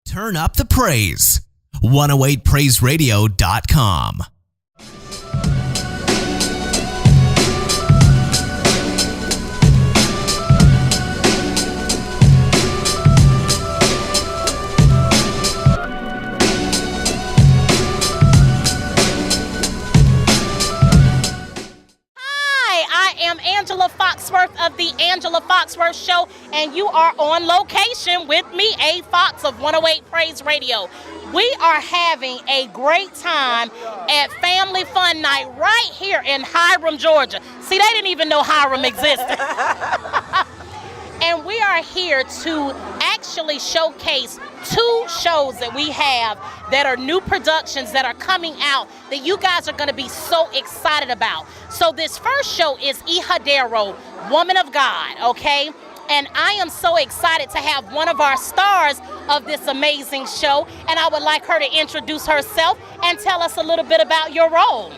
Turn up the praise. 108praiseradio.com. Angela Foxworth of the Angela Foxworth Show, and you are on location with me, A. Fox of 108 Praise Radio. We are having a great time at Family Fun Night right here in Hiram, Georgia. See, they didn't even know Hiram existed. And we are here to actually showcase two shows that we have that are new productions that are coming out that you guys are going to be so excited about. So this first show is Ihadero, Woman of God, okay? And I am so excited to have one of our stars of this amazing show, and I would like her to introduce herself and tell us a little bit about your role.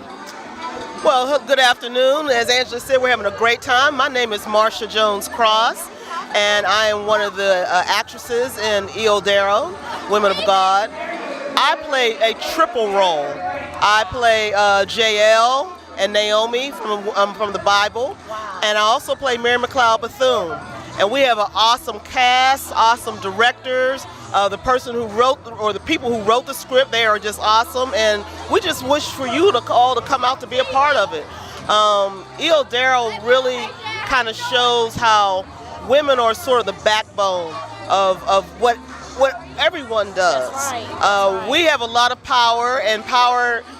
Well, good afternoon. As Angela said, we're having a great time. My name is Marsha Jones-Cross, and I am one of the actresses in Ihadero, Women of God. I play a triple role. I play Jael and Naomi from the Bible, and I also play Mary McLeod Bethune. And we have an awesome cast, awesome directors. The person who wrote, or the people who wrote the script, they are just awesome, and we just wish for you to all to come out to be a part of it. Ihadero really kind of shows how women are sort of the backbone of what everyone does. Right. We have a lot of power, and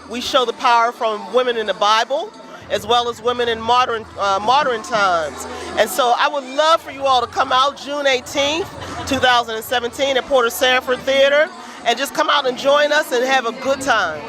we show the power from women in the Bible as well as women in modern times. And so I would love for you all to come out June 18th, 2017 at Porter Sanford Theater, and just come out and join us and have a good time.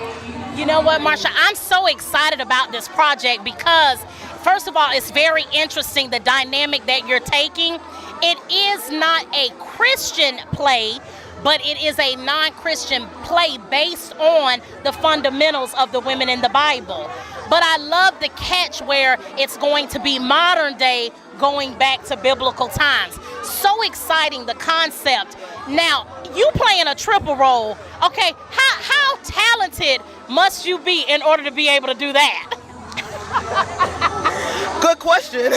You know what, Marsha, I'm so excited about this project because, first of all, it's very interesting, the dynamic that you're taking. It is not a Christian play, but it is a non-Christian play based on the fundamentals of the women in the Bible. But I love the catch where it's going to be modern day, going back to biblical times. So exciting, the concept. Now, you playing a triple role. Okay, how talented must you be in order to be able to do that? Good question.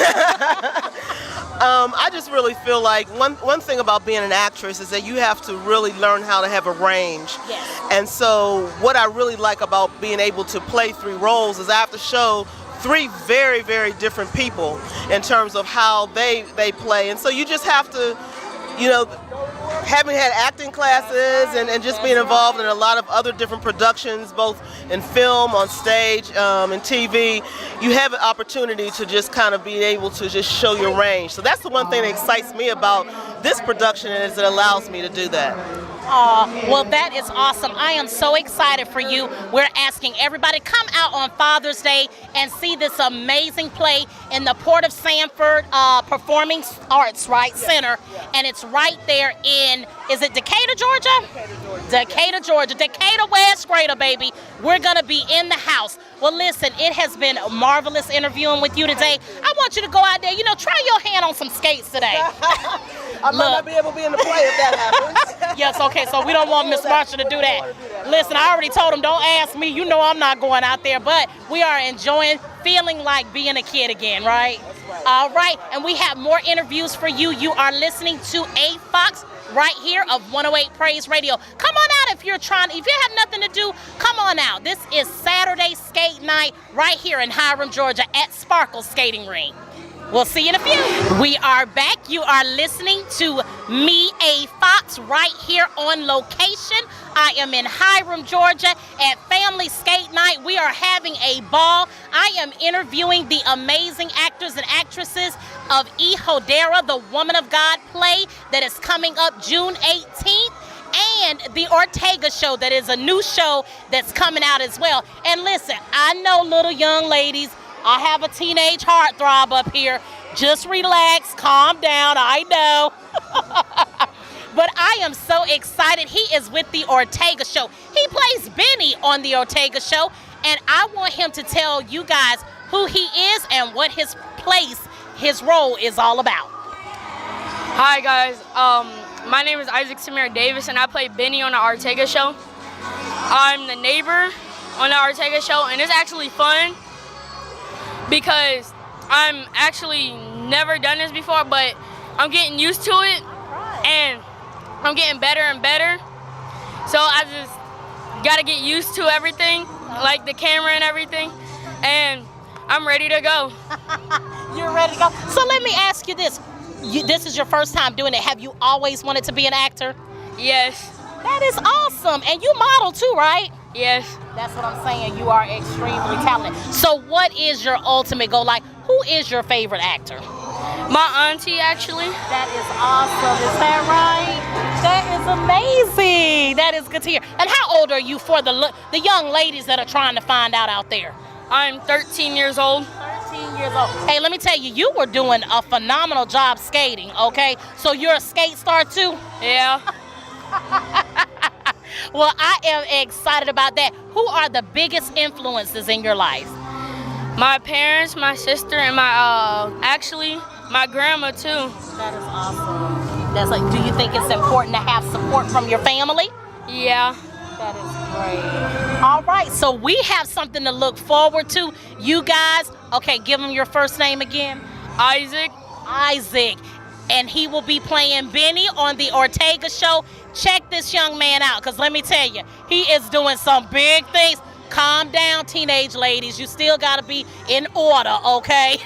I just really feel like one thing about being an actress is that you have to really learn how to have a range. Yes. And so what I really like about being able to play three roles is I have to show three very, very different people in terms of how they play. And so you just have to, having had acting classes and just being involved in a lot of other different productions, both in film, on stage, and TV, you have an opportunity to just kind of be able to just show your range. So that's the one thing that excites me about this production, is it allows me to do that. Well, that is awesome. I am so excited for you. We're asking everybody, come out on Father's Day and see this amazing play in the Port of Sanford Performing Arts Center. And it's right there in, is it Decatur, Georgia? Decatur, Georgia. Decatur, West Greater, baby. We're going to be in the house. Well, listen, it has been marvelous interviewing with you today. I want you to go out there, try your hand on some skates today. I might not be able to be in the play if that happens. Yes, okay, so we don't want Miss Marsha to do that. Listen, I already told him, don't ask me. You know I'm not going out there, but we are enjoying feeling like being a kid again, right? That's right. All right, and we have more interviews for you. You are listening to A. Fox right here of 108 Praise Radio. Come on out if you have nothing to do, come on out. This is Saturday Skate Night right here in Hiram, Georgia at Sparkle Skating Ring. We'll see you in a few. We are back. You are listening to me, A. Fox, right here on location. I am in Hiram, Georgia at Family Skate Night. We are having a ball. I am interviewing the amazing actors and actresses of Ihadero, the Woman of God play that is coming up June 18th. And the Ortega Show, that is a new show that's coming out as well. And listen, I know little young ladies, I have a teenage heartthrob up here. Just relax, calm down, I know. But I am so excited. He is with the Ortega Show. He plays Benny on the Ortega Show, and I want him to tell you guys who he is and what his role is all about. Hi guys, My name is Isaac Samir Davis, and I play Benny on the Ortega show. I'm the neighbor on the Ortega show, and it's actually fun because I'm actually never done this before, but I'm getting used to it, and I'm getting better and better. So I just got to get used to everything, like the camera and everything, and I'm ready to go. You're ready to go. So let me ask you this. This is your first time doing it. Have you always wanted to be an actor? Yes. That is awesome. And you model too, right? Yes. That's what I'm saying. You are extremely talented. So what is your ultimate goal? Like, who is your favorite actor? My auntie, actually. That is awesome. Is that right? That is amazing. That is good to hear. And how old are you for the young ladies that are trying to find out there? I'm 13 years old. 13 years old. Hey, let me tell you, you were doing a phenomenal job skating, okay? So you're a skate star too? Yeah. Well, I am excited about that. Who are the biggest influences in your life? My parents, my sister, and actually my grandma too. That is awesome. That's like, do you think it's important to have support from your family? Yeah. That is great. All right, so we have something to look forward to. You guys, okay, give them your first name again. Isaac. Isaac. And he will be playing Benny on the Ortega show. Check this young man out, because let me tell you, he is doing some big things. Calm down, teenage ladies. You still got to be in order, okay?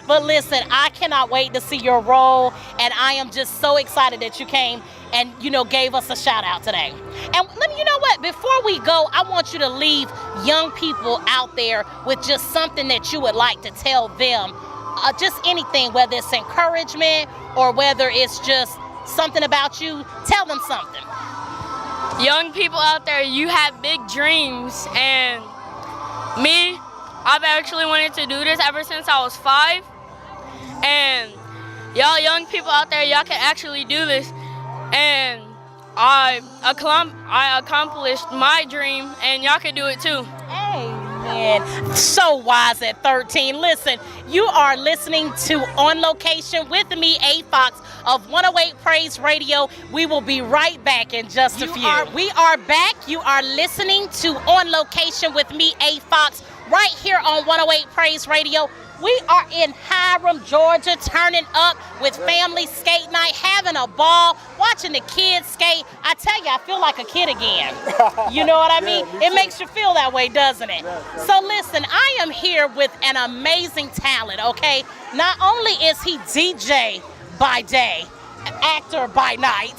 But listen, I cannot wait to see your role, and I am just so excited that you came and, gave us a shout out today. And you know what? Before we go, I want you to leave young people out there with just something that you would like to tell them. Just anything, whether it's encouragement or whether it's just something about you. Tell them something. Young people out there, you have big dreams, and me, I've actually wanted to do this ever since I was 5, and y'all young people out there, y'all can actually do this, and I accomplished my dream, and y'all can do it too. Amen. So wise at 13. Listen, you are listening to On Location with me, A. Fox of 108 Praise Radio. We will be right back in just a few. We are back. You are listening to On Location with me, A. Fox, right here on 108 Praise Radio. We are in Hiram, Georgia, turning up with family skate night, having a ball, watching the kids skate. I tell you, I feel like a kid again. You know what I mean? It makes you feel that way, doesn't it? So listen, I am here with an amazing talent, okay? Not only is he DJ by day, actor by night,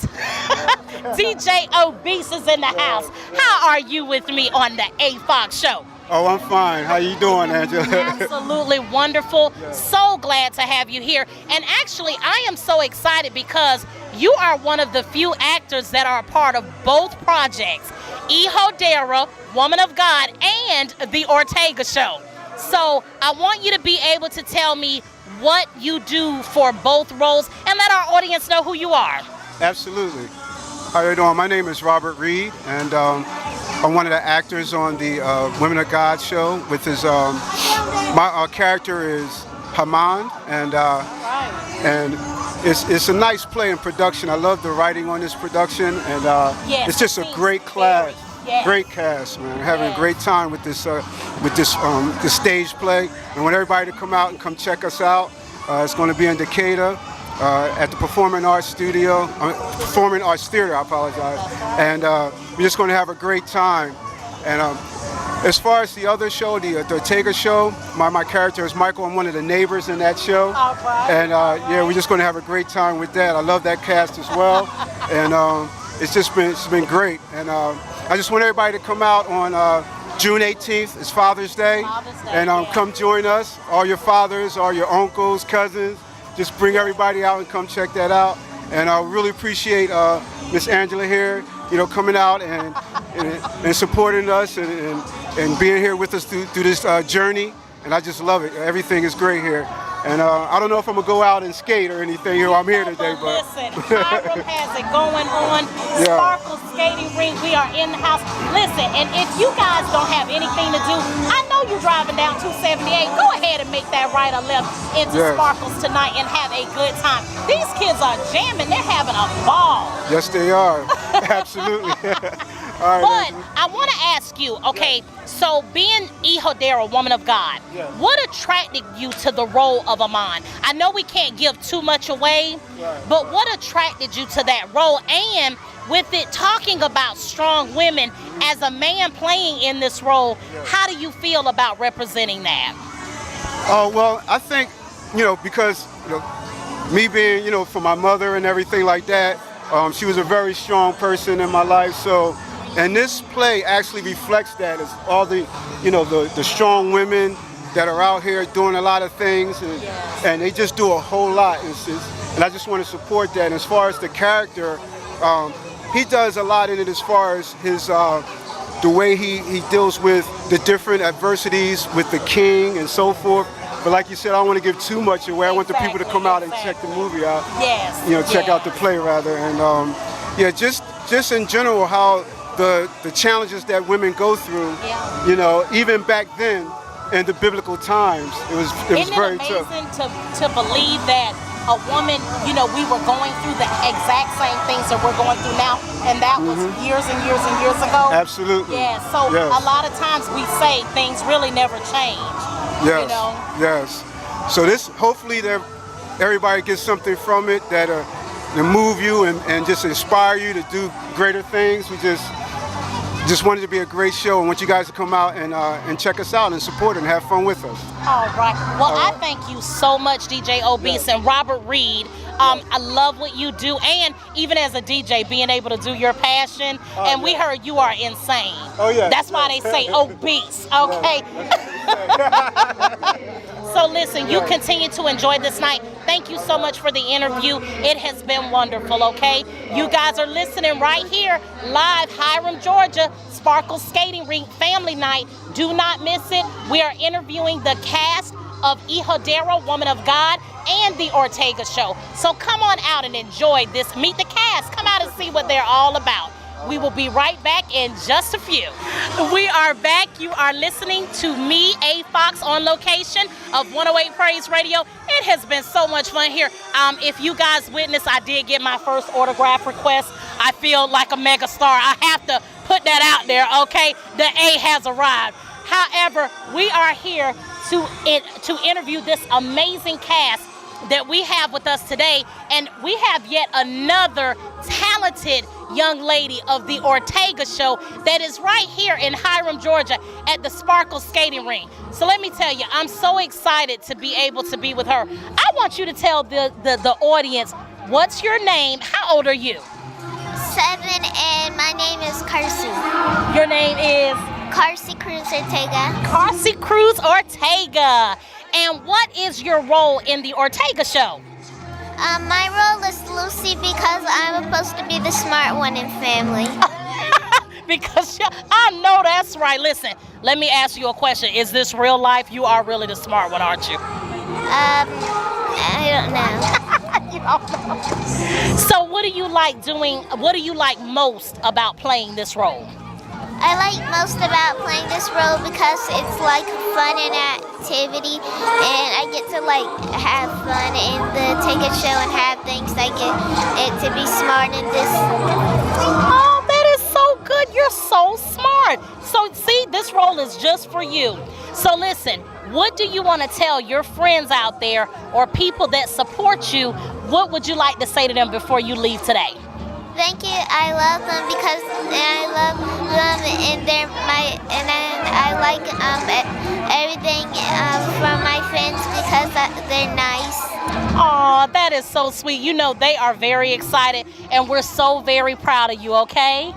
DJ Obese is in the house. How are you with me on the A. Fox Show? Oh, I'm fine. How you doing, Angela? Absolutely wonderful. So glad to have you here. And actually, I am so excited because you are one of the few actors that are a part of both projects, Ehodera, Woman of God, and the Ortega Show. So I want you to be able to tell me what you do for both roles and let our audience know who you are. Absolutely. How are you doing? My name is Robert Reed, and I'm one of the actors on the Women of God show. With his, my character is Haman, and it's a nice play in production. I love the writing on this production, and it's just a great class, great cast, man. We're having a great time with this stage play. And want everybody to come out and come check us out. It's going to be in Decatur. At the Performing Arts Theater, I apologize. And we're just going to have a great time. And as far as the other show, the Ortega show, my character is Michael. I'm one of the neighbors in that show. And yeah, we're just going to have a great time with that. I love that cast as well. And it's been great. And I just want everybody to come out on June 18th. It's Father's Day. And come join us, all your fathers, all your uncles, cousins. Just bring everybody out and come check that out. And I really appreciate Miss Angela here, coming out and supporting us and being here with us through this journey. And I just love it. Everything is great here. And I don't know if I'm gonna go out and skate or anything. I'm here today, but listen, Hiram has it going on. Sparkles Skating Rink. We are in the house. Listen, and if you guys don't have anything to do, I know you're driving down 278. Go ahead and make that right or left into Sparkles tonight and have a good time. These kids are jamming. They're having a ball. Yes, they are. Absolutely. All right, but I want to ask you, okay, so being Ihodera, woman of God, what attracted you to the role of Amon? I know we can't give too much away, but what attracted you to that role? And with it talking about strong women, as a man playing in this role, how do you feel about representing that? Oh, well, I think, because, me being, for my mother and everything like that, she was a very strong person in my life, so. And this play actually reflects that. It's all the, the strong women that are out here doing a lot of things, and they just do a whole lot. And I just want to support that. And as far as the character, he does a lot in it as far as his, the way he deals with the different adversities with the king and so forth. But like you said, I don't want to give too much away. I want the people to come out and check the movie out. Check out the play rather. And just in general, how the challenges that women go through, even back then in the biblical times, it was very tough. Isn't it amazing to believe that a woman, we were going through the exact same things that we're going through now, and that was years and years and years ago? Absolutely. Yeah, so a lot of times we say things really never change. Yes. Yes. So this, hopefully, everybody gets something from it that to move you and just inspire you to do greater things. We just wanted to be a great show and want you guys to come out and check us out and support it and have fun with us. All right. Well, I thank you so much, DJ Obese and Robert Reed. I love what you do, and even as a DJ, being able to do your passion. And we heard you are insane. Oh, yeah. That's why they say obese, okay? So listen, you continue to enjoy this night. Thank you so much for the interview. It has been wonderful, okay? You guys are listening right here, live, Hiram, Georgia, Sparkle Skating Rink Family Night. Do not miss it. We are interviewing the cast of Ihodera, Woman of God, and the Ortega Show. So come on out and enjoy this. Meet the cast. Come out and see what they're all about. We will be right back in just a few. We are back. You are listening to me, A. Fox, on location of 108 Praise Radio. It has been so much fun here. If you guys witnessed, I did get my first autograph request. I feel like a mega star. I have to put that out there, okay? The A has arrived. However, we are here to interview this amazing cast that we have with us today, and we have yet another talented young lady of the Ortega Show that is right here in Hiram, Georgia at the Sparkle Skating Rink. So let me tell you, I'm so excited to be able to be with her. I want you to tell the audience, what's your name? How old are you? 7, and my name is Carson. Your name is? Carcy Cruz Ortega. Carcy Cruz Ortega. And what is your role in the Ortega Show? My role is Lucy because I'm supposed to be the smart one in family. Because I know that's right. Listen, let me ask you a question. Is this real life? You are really the smart one, aren't you? I don't know. You don't know. So what do you like doing? What do you like most about playing this role? I like most about playing this role because it's like fun and activity, and I get to like have fun in the ticket show and have things. I get it to be smart in this. Oh, that is so good. You're so smart. So see, this role is just for you. So listen, what do you want to tell your friends out there or people that support you? What would you like to say to them before you leave today? Thank you. I love them because I love them, and I like everything from my friends because they're nice. Oh, that is so sweet. You know they are very excited, and we're so very proud of you. Okay.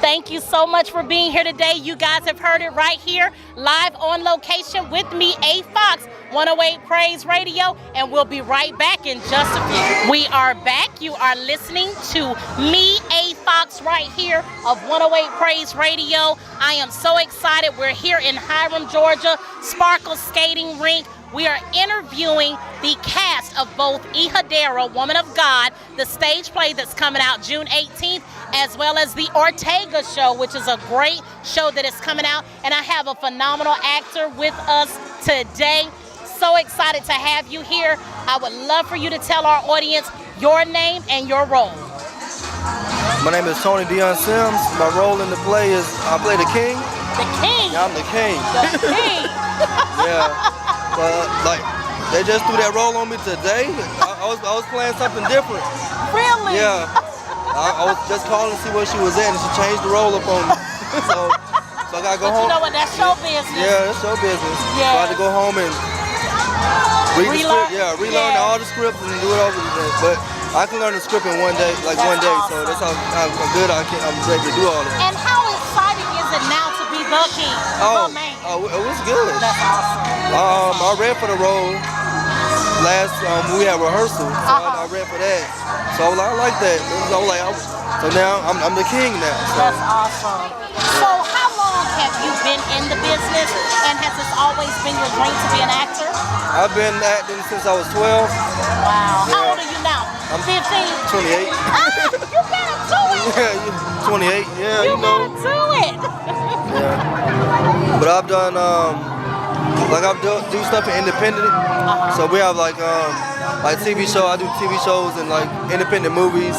Thank you so much for being here today. You guys have heard it right here, live on location with me, A. Fox, 108 Praise Radio, and we'll be right back in just a few. We are back. You are listening to me, A. Fox, right here of 108 Praise Radio. I am so excited. We're here in Hiram, Georgia, Sparkle Skating Rink. we are interviewing the cast of both Ihadera, Woman of God, the stage play that's coming out June 18th, as well as the Ortega show, which is a great show that is coming out. And I have a phenomenal actor with us today. So excited to have you here. I would love for you to tell our audience your name and your role. My name is Tony Dion Sims. My role in the play is I play the king. The king. Yeah, I'm the king. The king. Yeah. Like they just threw that role on me today. I was playing something different. Really? Yeah. I was just calling to see where she was at, and she changed the role up on me. So I gotta go home. You know what? That's show business. Yeah, that's show business. Yeah. So I had to go home and read the script. Yeah, relearn all the scripts and do it over again. But I can learn the script in one day, like one day. Awesome. So that's how good I'm ready to do all of it. And how exciting is it now to be the king? Oh, the man. It was good. That's awesome. I read for the role last. We had rehearsal, so I read for that. So I like that. So now I'm the king now. So. That's awesome. So how long have you been in the business, and has this always been your dream to be an actor? I've been acting since I was 12. Wow. Yeah. How old are you now? I'm 15. 28. You better do it. Yeah, 28. Yeah, You you know. better do it. Yeah. But I've done do stuff independent. So we have like TV show. I do TV shows and like independent movies.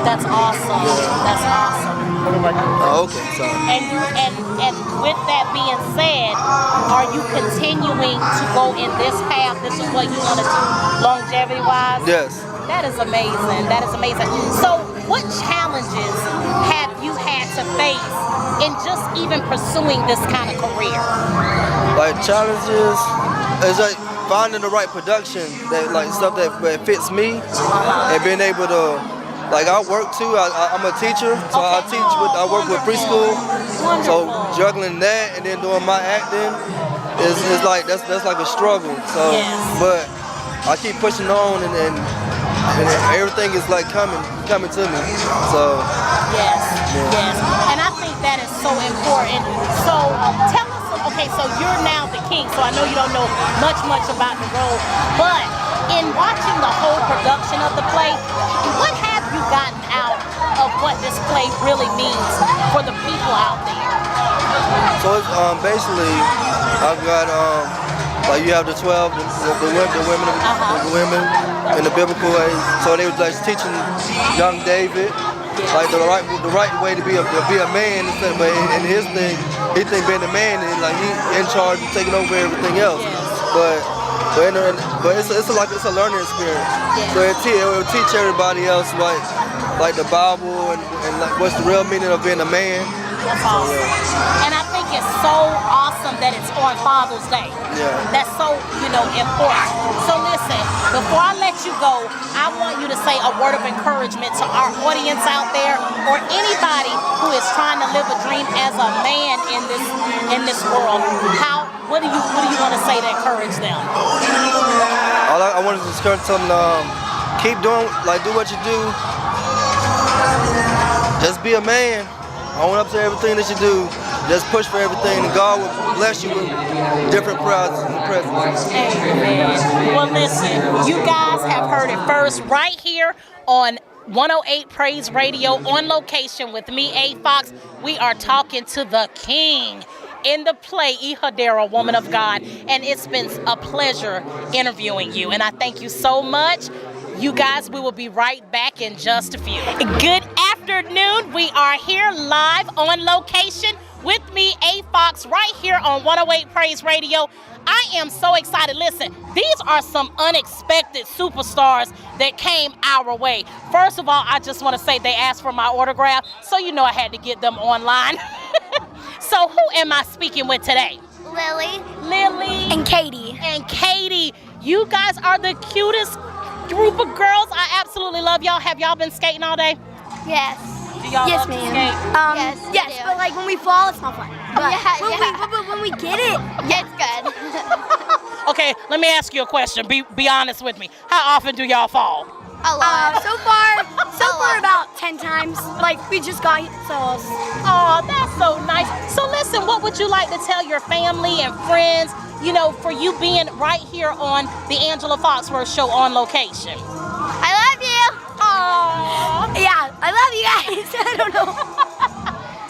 That's awesome. Yeah. That's awesome. Oh, okay, sorry. And with that being said, are you continuing to go in this path? This is what you want to do longevity-wise? Yes. That is amazing. That is amazing. So what challenges have you had to face in just even pursuing this kind of career? Like challenges is like finding the right production that like stuff that fits me and being able to like I work too. I'm a teacher, so I teach I work with preschool. So juggling that and then doing my acting is like that's like a struggle. So but I keep pushing on and everything is like coming to me. So yes. And I think that is so important. So tell us, okay, so you're now the king, so I know you don't know much about the role, but in watching the whole production of the play, what have you gotten out of what this play really means for the people out there? So it's basically I've got like you have the 12, the women in the biblical age. So they was like teaching young David like the right way to be a man. But in his thing, he think being a man and like he in charge and taking over everything else. But it's a learning experience. So it will teach everybody else like the Bible and like what's the real meaning of being a man. That's awesome. And I think it's so awesome that it's on Father's Day. Yeah. That's so, important. So listen, before I let you go, I want you to say a word of encouragement to our audience out there or anybody who is trying to live a dream as a man in this world. What do you want to say to encourage them? I want to encourage them keep doing, do what you do. Just be a man. Own up to everything that you do. Just push for everything, and God will bless you with different prizes and presents. Amen. Well, listen, you guys have heard it first right here on 108 Praise Radio on location with me, A. Fox. We are talking to the king in the play, Ihadera, Woman of God, and it's been a pleasure interviewing you, and I thank you so much. You guys, we will be right back in just a few. Good afternoon. We are here live on location with me, A. Fox, right here on 108 Praise Radio. I am so excited. Listen, these are some unexpected superstars that came our way. First of all, I just want to say they asked for my autograph, so I had to get them online. So who am I speaking with today? Lily. And Katie. And Katie. You guys are the cutest group of girls. I absolutely love y'all. Have y'all been skating all day? Yes. Do y'all love to skate? Yes, but like when we fall, it's not fun. But when we get it, it's good. Okay, let me ask you a question. Be honest with me. How often do y'all fall? A lot. so far about 10 times. Like we just got so. Oh, that's so nice. So listen, what would you like to tell your family and friends you know, for you being right here on the Angela Foxworth Show on location. I love you. Aww. Yeah, I love you guys. I don't know.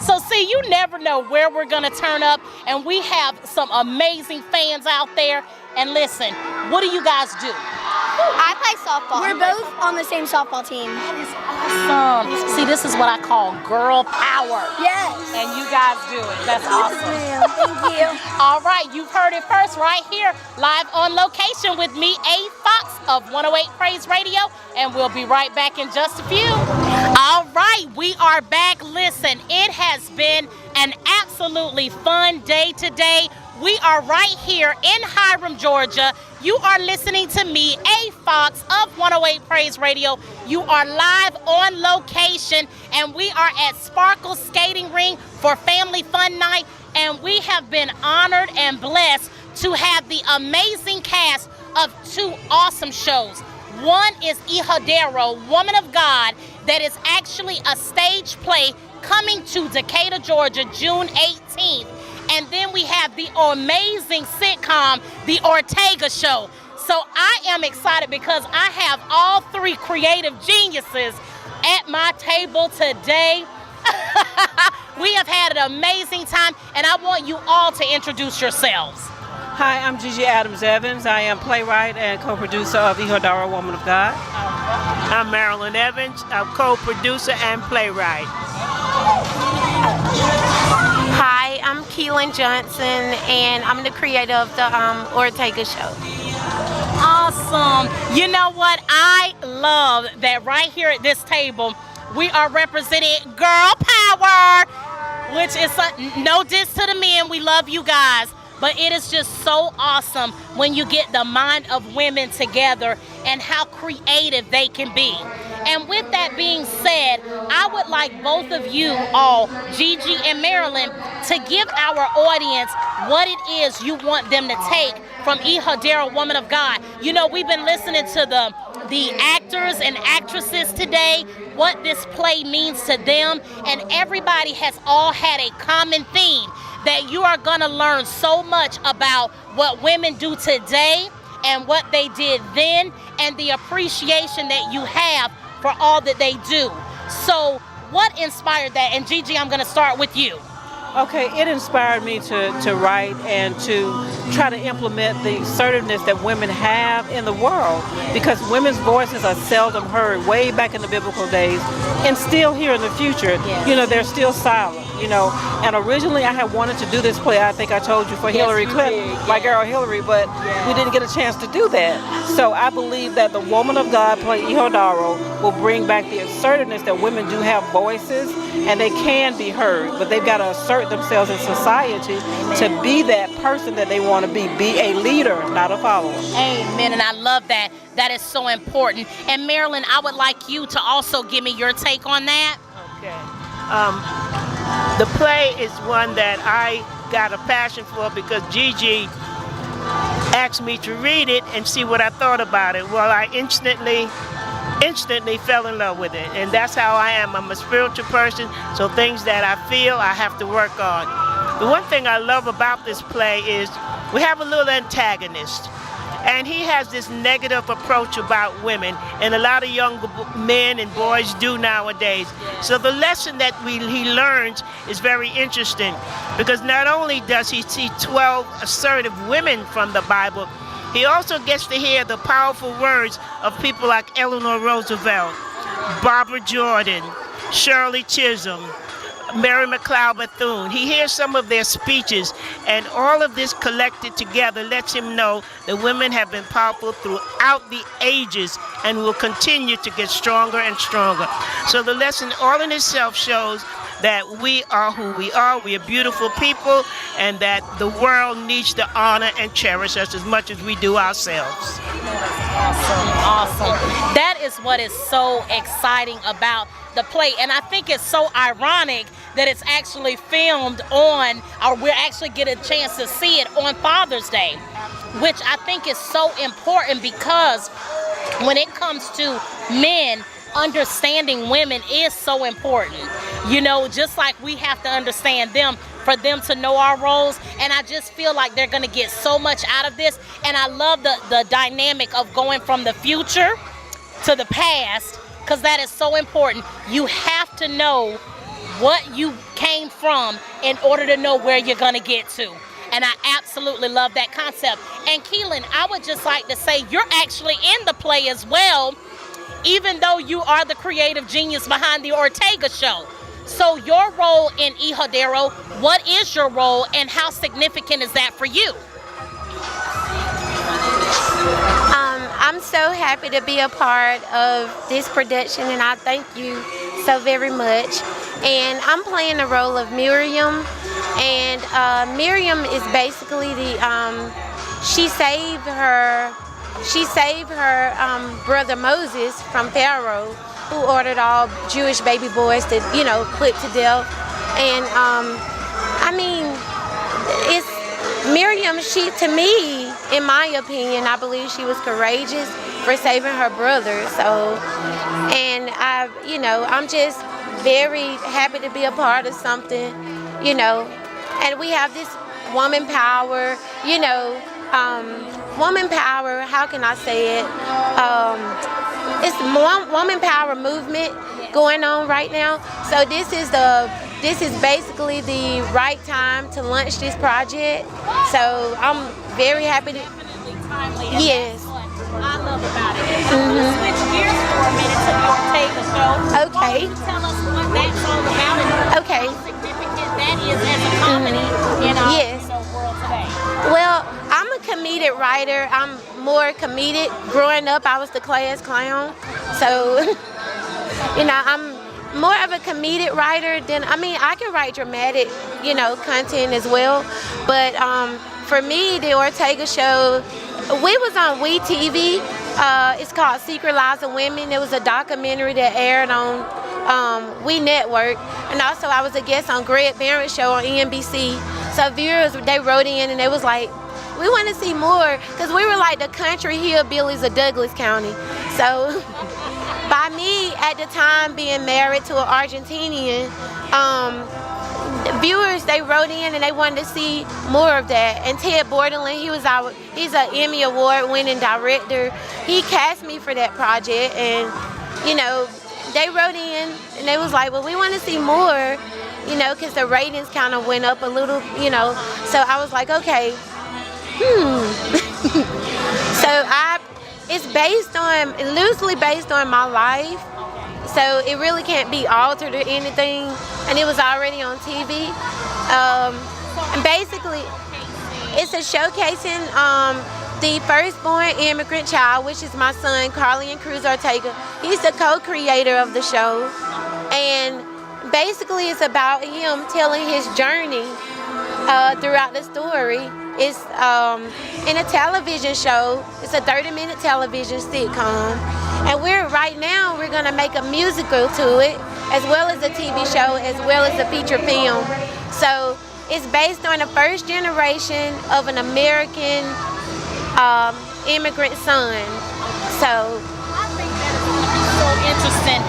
So see, you never know where we're gonna turn up, and we have some amazing fans out there. And listen, what do you guys do? I play softball. We're both on the same softball team. That is awesome. See, this is what I call girl power. Yes. And you guys do it. That's awesome. Thank you. All right, you've heard it first right here, live on location with me, A. Fox of 108 Praise Radio, and we'll be right back in just a few. All right, we are back. Listen, it has been an absolutely fun day today. We are right here in Hiram, Georgia. You are listening to me, A. Fox of 108 Praise Radio. You are live on location, and we are at Sparkle Skating Ring for Family Fun Night, and we have been honored and blessed to have the amazing cast of two awesome shows. One is Ihadero, Woman of God, that is actually a stage play coming to Decatur, Georgia, June 18th. And then we have the amazing sitcom, The Ortega Show. So I am excited because I have all three creative geniuses at my table today. We have had an amazing time, and I want you all to introduce yourselves. Hi, I'm Gigi Adams Evans. I am playwright and co-producer of Ihadero, Woman of God. I'm Marilyn Evans. I'm co-producer and playwright. Hi, I'm Keelan Johnson, and I'm the creator of the Ortega Show. Awesome. You know what? I love that right here at this table, we are representing girl power, which is no diss to the men. We love you guys. But it is just so awesome when you get the mind of women together and how creative they can be. And with that being said, I would like both of you all, Gigi and Marilyn, to give our audience what it is you want them to take from Ihadero, Woman of God. You know, we've been listening to the actors and actresses today, what this play means to them, and everybody has all had a common theme that you are gonna learn so much about what women do today and what they did then, and the appreciation that you have for all that they do. So what inspired that? And Gigi, I'm gonna start with you. Okay, it inspired me to write and to try to implement the assertiveness that women have in the world, because women's voices are seldom heard way back in the biblical days, and still here in the future. Yes. You know, they're still silent, you know. And originally I had wanted to do this play, I think I told you, for Hillary Clinton, my girl Hillary, but we didn't get a chance to do that. So I believe that the Woman of God play, Ihadero, will bring back the assertiveness that women do have voices, and they can be heard, but they've got to assert themselves in society to be that person that they want to be a leader, not a follower. Amen, and I love that. That is so important. And Marilyn, I would like you to also give me your take on that. Okay. The play is one that I got a passion for because Gigi asked me to read it and see what I thought about it. Well, I instantly fell in love with it, and that's how I am. I'm a spiritual person, so things that I feel I have to work on. The one thing I love about this play is we have a little antagonist, and he has this negative approach about women, and a lot of young men and boys do nowadays. So the lesson that he learns is very interesting, because not only does he see 12 assertive women from the Bible, he also gets to hear the powerful words of people like Eleanor Roosevelt, Barbara Jordan, Shirley Chisholm, Mary McLeod Bethune. He hears some of their speeches, and all of this collected together lets him know that women have been powerful throughout the ages and will continue to get stronger and stronger. So the lesson all in itself shows that we are who we are. We are beautiful people, and that the world needs to honor and cherish us as much as we do ourselves. Awesome. That is what is so exciting about the play, and I think it's so ironic that it's actually filmed on, or we're actually getting a chance to see it on Father's Day, which I think is so important, because when it comes to men, understanding women is so important. You know, just like we have to understand them for them to know our roles, and I just feel like they're going to get so much out of this. And I love the dynamic of going from the future to the past, because that is so important. You have to know what you came from in order to know where you're going to get to. And I absolutely love that concept. And Keelan, I would just like to say you're actually in the play as well, even though you are the creative genius behind the Ortega show. So your role in Hijo Dero, what is your role and how significant is that for you? I'm so happy to be a part of this production, and I thank you so very much. And I'm playing the role of Miriam, and Miriam is basically she saved her brother Moses from Pharaoh, who ordered all Jewish baby boys to, put to death. And I mean, it's Miriam, to me, in my opinion, I believe she was courageous for saving her brother. So, and I'm just very happy to be a part of something, and we have this woman power, woman power, how can I say it? It's woman power movement going on right now. So this is basically the right time to launch this project. So I'm very happy to. Yes. I love about it. I want to switch gears for a minute to the Ortega show. Okay. Why don't you tell us what that's all about and okay. how significant that is as a comedy in our world today? Well, I'm a comedic writer. I'm more comedic. Growing up, I was the class clown. So, I'm more of a comedic writer than, I can write dramatic, content as well. But for me, the Ortega show, we was on WeTV. It's called Secret Lives of Women. It was a documentary that aired on We Network. And also I was a guest on Greg Barron's show on NBC. So viewers, they wrote in and they was like, we want to see more, because we were like the country hillbillies of Douglas County. So by me at the time being married to an Argentinian, viewers, they wrote in and they wanted to see more of that. And Ted Borderland, he's an Emmy Award winning director. He cast me for that project, and they wrote in and they was like, well, we want to see more, because the ratings kind of went up a little, So I was like, okay, So it's loosely based on my life. So it really can't be altered or anything, and it was already on TV. And basically, it's a showcasing the firstborn immigrant child, which is my son, Carly and Cruz Ortega. He's the co-creator of the show, and basically it's about him telling his journey throughout the story. It's in a television show. It's a 30-minute television sitcom. And right now we're gonna make a musical to it, as well as a TV show, as well as a feature film. So it's based on the first generation of an American immigrant son. So I think that is so interesting.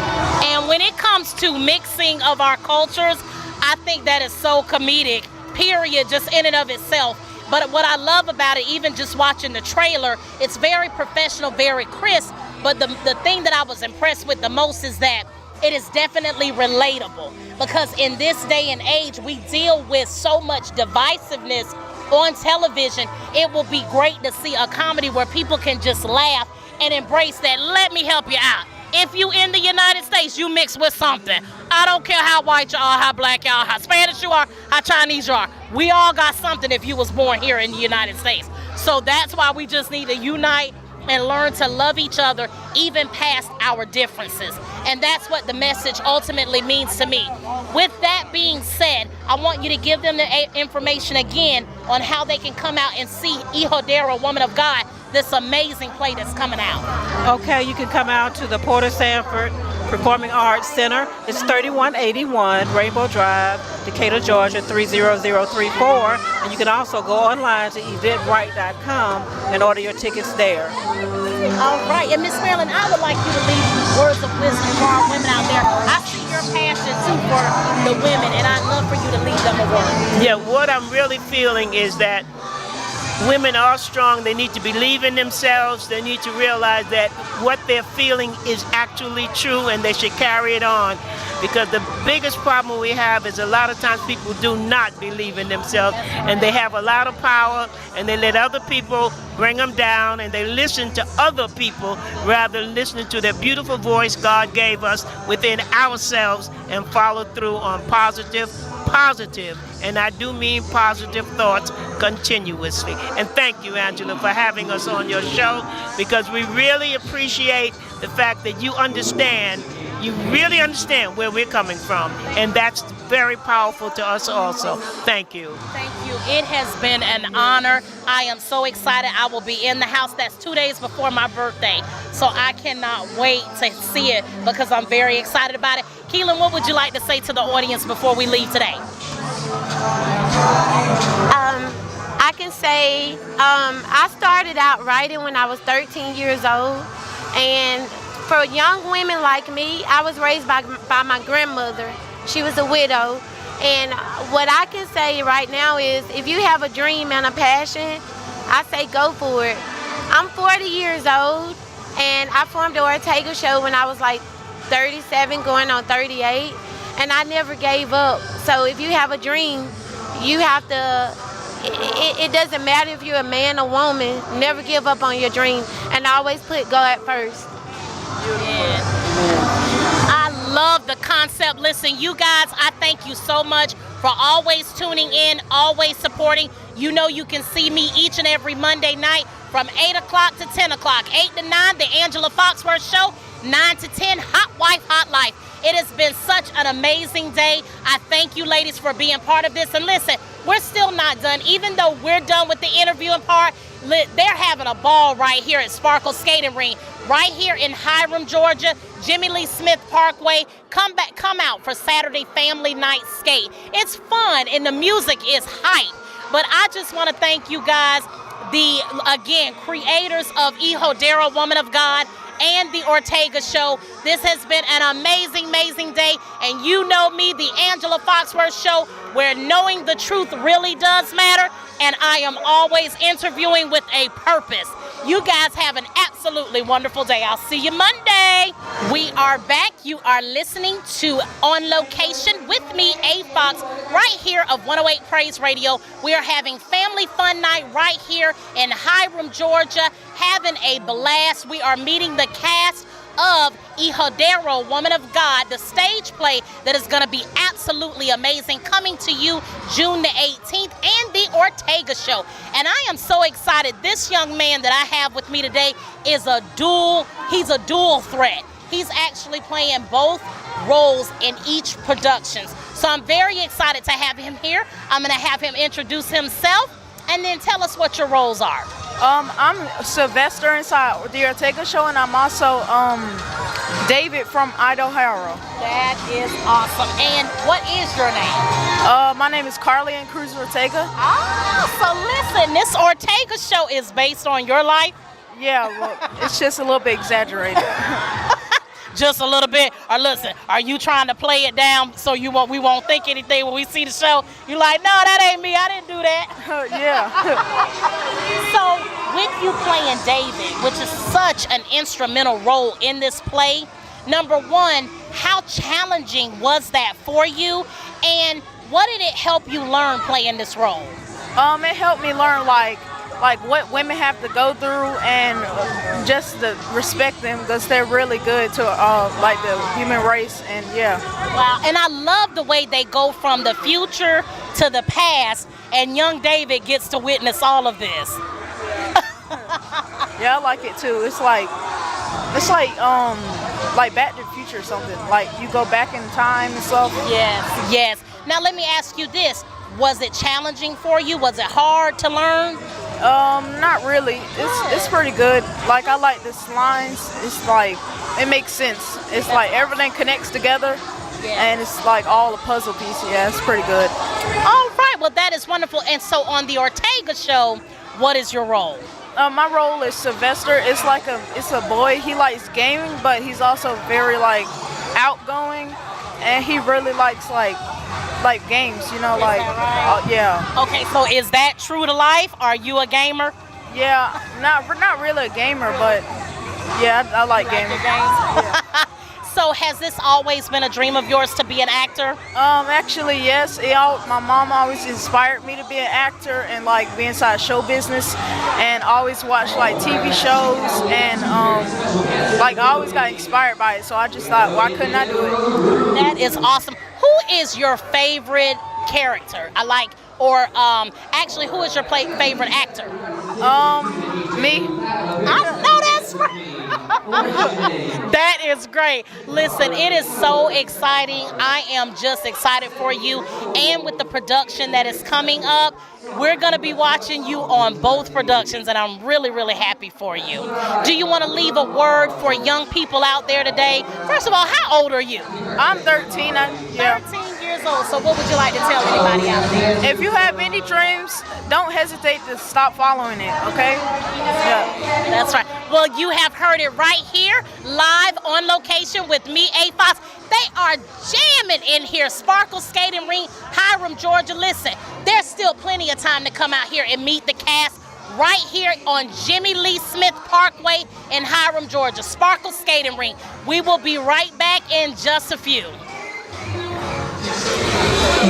And when it comes to mixing of our cultures, I think that is so comedic, period, just in and of itself. But what I love about it, even just watching the trailer, it's very professional, very crisp. But the thing that I was impressed with the most is that it is definitely relatable. Because in this day and age, we deal with so much divisiveness on television. It will be great to see a comedy where people can just laugh and embrace that. Let me help you out. If you in the United States, you mix with something. I don't care how white you are, how black you are, how Spanish you are, how Chinese you are. We all got something if you was born here in the United States. So that's why we just need to unite and learn to love each other even past our differences. And that's what the message ultimately means to me. With that being said, I want you to give them the information again on how they can come out and see Hijo Dero, Woman of God, this amazing play that's coming out. Okay, you can come out to the Port of Sanford Performing Arts Center. It's 3181 Rainbow Drive, Decatur, Georgia 30034. And you can also go online to eventbrite.com and order your tickets there. All right, and Miss Marilyn, I would like you to leave words of wisdom for our women out there. I see your passion too for the women, and I'd love for you to leave them a word. Yeah, what I'm really feeling is that women are strong. They need to believe in themselves. They need to realize that what they're feeling is actually true, and they should carry it on. Because the biggest problem we have is a lot of times people do not believe in themselves, and they have a lot of power, and they let other people bring them down, and they listen to other people rather than listening to the beautiful voice God gave us within ourselves and follow through on positive, and I do mean positive thoughts continuously. And thank you, Angela, for having us on your show, because we really appreciate the fact that you understand, you really understand where we're coming from, and that's very powerful to us also. Thank you. Thank you. It has been an honor. I am so excited. I will be in the house. That's 2 days before my birthday, so I cannot wait to see it because I'm very excited about it. Keelan, what would you like to say to the audience before we leave today? I can say I started out writing when I was 13 years old, and for young women like me, I was raised by my grandmother. She was a widow, and what I can say right now is if you have a dream and a passion, I say go for it. I'm 40 years old, and I formed the Ortega Show when I was like 37 going on 38, and I never gave up. So if you have a dream, you have to, it doesn't matter if you're a man or woman, never give up on your dream, and always put God first. Yeah. I love the concept. Listen, you guys, I thank you so much for always tuning in, always supporting. You know you can see me each and every Monday night from 8 o'clock to 10 o'clock, 8 to 9, the Angela Foxworth Show, 9 to 10, Hot Wife, Hot Life. It has been such an amazing day. I thank you ladies for being part of this. And listen, we're still not done. Even though we're done with the interviewing part, they're having a ball right here at Sparkle Skating Ring, right here in Hiram, Georgia, Jimmy Lee Smith Parkway. Come out for Saturday Family Night Skate. It's fun and the music is hype. But I just want to thank you guys, again, creators of Ihodera, Woman of God, and the Ortega Show. This has been an amazing, amazing day. And you know me, the Angela Foxworth Show, where knowing the truth really does matter. And I am always interviewing with a purpose. You guys have an absolutely wonderful day. I'll see you Monday. We are back. You are listening to On Location with me, A Fox, right here of 108 Praise Radio. We are having family fun night right here in Hiram, Georgia, having a blast. We are meeting the cast of Ihodera, Woman of God, the stage play that is going to be absolutely amazing, coming to you June the 18th, and the Ortega Show. And I am so excited. This young man that I have with me today is he's a dual threat. He's actually playing both roles in each production. So I'm very excited to have him here. I'm going to have him introduce himself and then tell us what your roles are. I'm Sylvester inside the Ortega Show, and I'm also David from Idaho. That is awesome. And what is your name? My name is Carly Ann Cruz Ortega. So listen, this Ortega Show is based on your life? Yeah, well, it's just a little bit exaggerated. Just a little bit? Or listen, are you trying to play it down so we won't think anything when we see the show? You're like, no, that ain't me. I didn't do that. Yeah. So with you playing David, which is such an instrumental role in this play, number one, how challenging was that for you? And what did it help you learn playing this role? It helped me learn like what women have to go through, and just to respect them because they're really good to like the human race. And yeah. Wow. And I love the way they go from the future to the past, and young David gets to witness all of this. Yeah, I like it too. It's like Back to the Future or something. Like you go back in time and stuff. Yes, yes. Now let me ask you this. Was it challenging for you? Was it hard to learn? Not really. It's pretty good. Like, I like the lines. It's like, it makes sense. It's like everything connects together. And it's like all a puzzle piece. Yeah, it's pretty good. All right, well, that is wonderful. And so on the Ortega show, what is your role? My role is Sylvester. It's a boy. He likes gaming, but he's also very like outgoing, and he really likes like games. You know, like right? Yeah. Okay, so is that true to life? Are you a gamer? Yeah, not really a gamer, but yeah, I like gaming. Yeah. So has this always been a dream of yours to be an actor? Actually, yes. My mom always inspired me to be an actor and like be inside show business, and always watch like TV shows, and like I always got inspired by it. So I just thought, why couldn't I do it? That is awesome. Who is your favorite character? Actually, who is your favorite actor? Me. I know that's right. That is great. Listen, it is so exciting. I am just excited for you, and with the production that is coming up, we're going to be watching you on both productions, and I'm really, really happy for you. Do you want to leave a word for young people out there today? First of all, how old are you? I'm 13. 13 years old. So what would you like to tell anybody out there? If you have any dreams, don't hesitate to stop following it, okay? Yeah. That's right. Well, you have heard it right here, live on location with me, A. Fox. They are jamming in here. Sparkle Skating Rink, Hiram, Georgia. Listen, there's still plenty of time to come out here and meet the cast right here on Jimmy Lee Smith Parkway in Hiram, Georgia. Sparkle Skating Rink. We will be right back in just a few.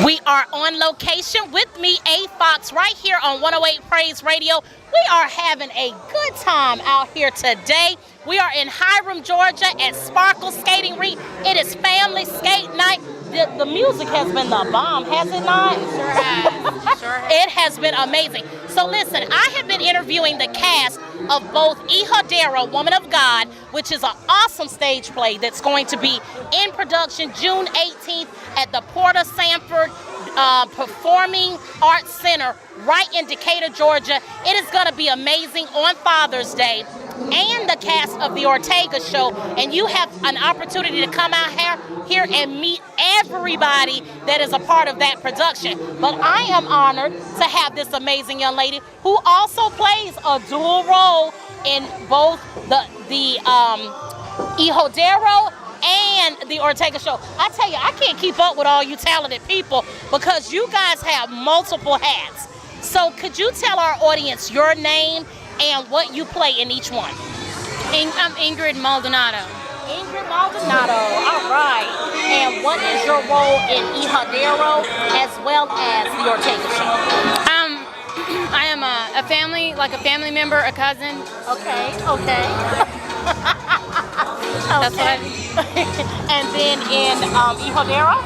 We are on location with me, A. Fox, right here on 108 Praise Radio. We are having a good time out here today. We are in Hiram, Georgia at Sparkle Skating Rink. It is family skate night. The music has been the bomb, has it not? Sure has. Sure has. It has been amazing. So listen, I have been interviewing the cast of both Ihadera, Woman of God, which is an awesome stage play that's going to be in production June 18th at the Porter Sanford Performing Arts Center right in Decatur, Georgia. It is going to be amazing on Father's Day. And the cast of the Ortega show, and you have an opportunity to come out here and meet everybody that is a part of that production. But I am honored to have this amazing young lady who also plays a dual role in both the Ihadera and the Ortega show. I tell you, I can't keep up with all you talented people because you guys have multiple hats. So could you tell our audience your name and what you play in each one? I'm Ingrid Maldonado. Ingrid Maldonado, all right. And what is your role in Ihadera as well as the Ortega show? I am a family member, a cousin. Okay. That's what And then in Ihadera?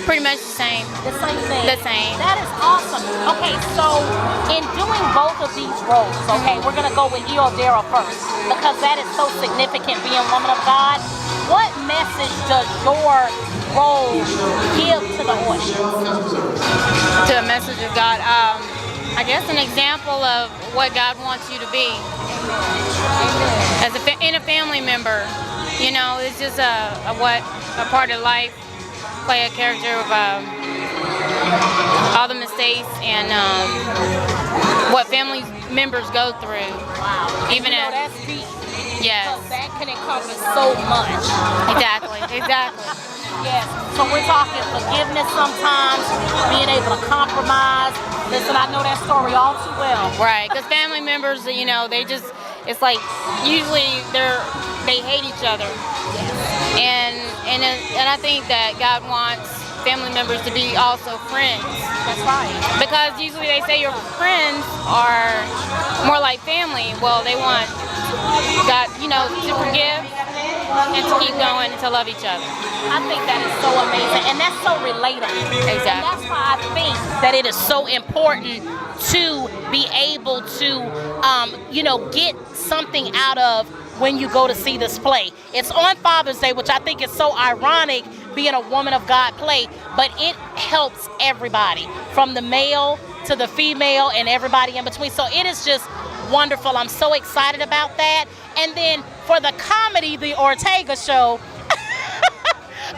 Pretty much the same. The same thing? The same. That is awesome. Okay, so in doing both of these roles, okay, we're going to go with Ihadera first because that is so significant being Woman of God. What message does your role give to the audience? To a message of God, I guess an example of what God wants you to be. As in a family member, you know, it's just a part of life. Play a character of all the mistakes and what family members go through. Wow. Even as that's deep. Yes. Because that can encompass so much. Exactly. Yes. So we're talking forgiveness sometimes, being able to compromise. Listen, I know that story all too well. Right, because family members, you know, it's like usually they hate each other. And I think that God wants family members to be also friends. That's right. Because usually they say your friends are more like family. Well, they want God, you know, to forgive and to keep going and to love each other. I think that is so amazing, and that's so relatable. Exactly. And that's why I think that it is so important to be able to, get something out of when you go to see this play. It's on Father's Day, which I think is so ironic being a woman of God play, but it helps everybody from the male to the female and everybody in between. So it is just wonderful. I'm so excited about that. And then for the comedy, the Ortega show,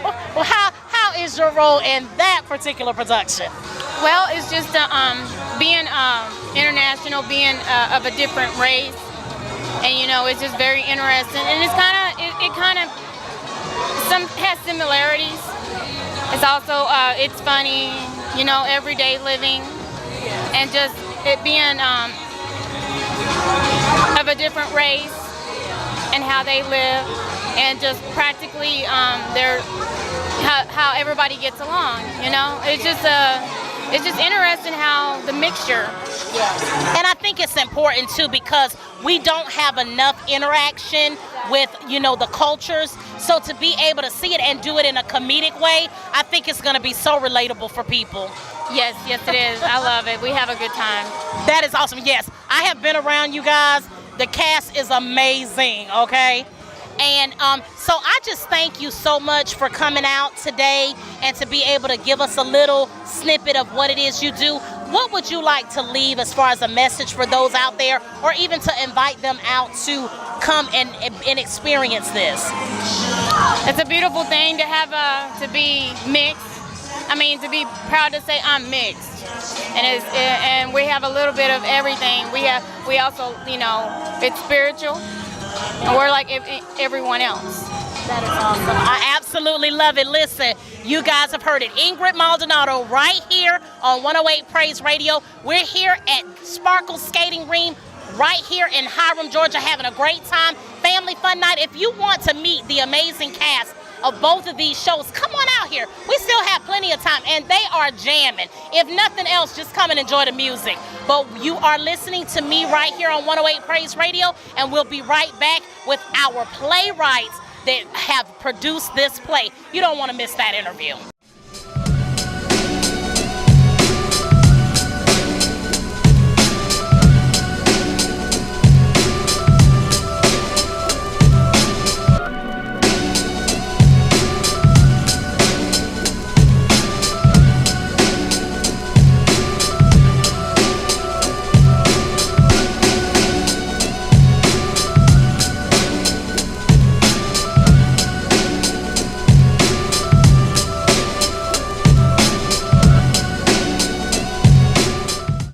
well, how is your role in that particular production? Well, it's just being international, being of a different race, and it's just very interesting. And it's kind of has similarities. It's also it's funny, everyday living, and just it being of a different race and how they live, and just practically how everybody gets along. It's just interesting how the mixture. And I think it's important too, because we don't have enough interaction with the cultures. So to be able to see it and do it in a comedic way, I think it's going to be so relatable for people. Yes, it is. I love it. We have a good time. That is awesome. Yes, I have been around you guys. The cast is amazing, okay? And so I just thank you so much for coming out today and to be able to give us a little snippet of what it is you do. What would you like to leave as far as a message for those out there, or even to invite them out to come and experience this? It's a beautiful thing to have to be mixed. I mean, to be proud to say I'm mixed. And we have a little bit of everything. We also, it's spiritual. And we're like everyone else. That is awesome. I absolutely love it. Listen, you guys have heard it. Ingrid Maldonado right here on 108 Praise Radio. We're here at Sparkle Skating Rink right here in Hiram, Georgia, having a great time. Family fun night. If you want to meet the amazing cast of both of these shows, come on out here. We still have plenty of time, and they are jamming. If nothing else, just come and enjoy the music. But you are listening to me right here on 108 Praise Radio, and we'll be right back with our playwrights that have produced this play. You don't want to miss that interview.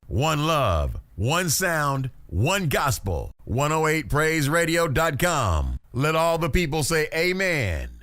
One love, one sound, one gospel. 108praiseradio.com. Let all the people say amen.